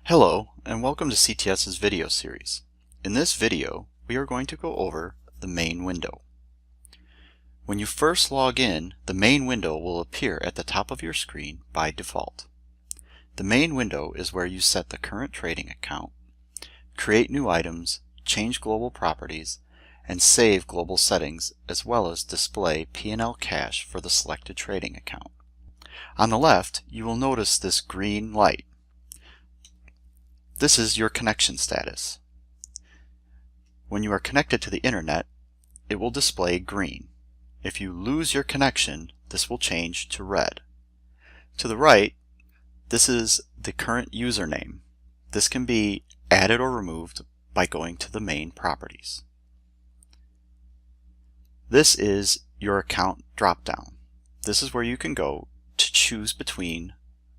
Hello, and welcome to CTS's video series. In this video, we are going to go over the main window. When you first log in, the main window will appear at the top of your screen by default. The main window is where you set the current trading account, create new items, change global properties, and save global settings, as well as display P&L cash for the selected trading account. On the left, you will notice this green light. This is your connection status. When you are connected to the internet, it will display green. If you lose your connection, this will change to red. To the right, this is the current username. This can be added or removed by going to the main properties. This is your account dropdown. This is where you can go to choose between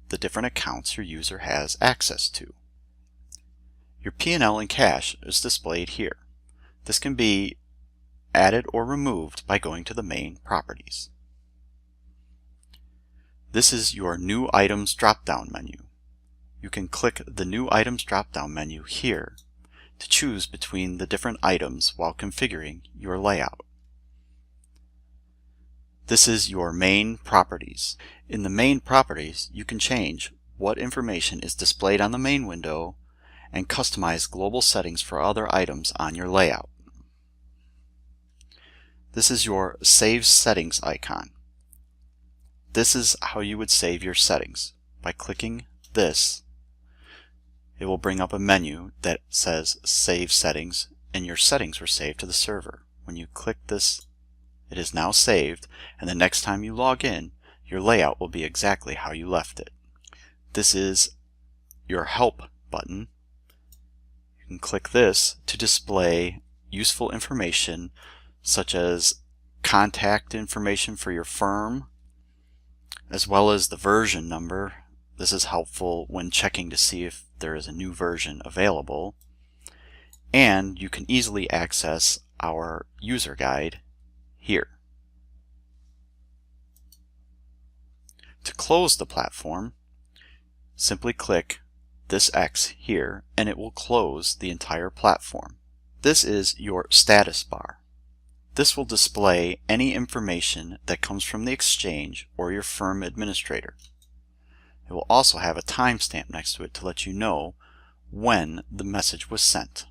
the different accounts your user has access to. Your P&L and cash is displayed here. This can be added or removed by going to the main properties. This is your New Items drop-down menu. You can click the New Items drop-down menu here to choose between the different items while configuring your layout. This is your main properties. In the main properties, you can change what information is displayed on the main window and customize global settings for other items on your layout. This is your Save Settings icon. This is how you would save your settings. By clicking this, it will bring up a menu that says Save Settings, and your settings were saved to the server. When you click this, it is now saved, and the next time you log in, your layout will be exactly how you left it. This is your Help button. You can click this to display useful information such as contact information for your firm, as well as the version number. This is helpful when checking to see if there is a new version available. And you can easily access our user guide here. To close the platform, simply click this X here and it will close the entire platform. This is your status bar. This will display any information that comes from the exchange or your firm administrator. It will also have a timestamp next to it to let you know when the message was sent.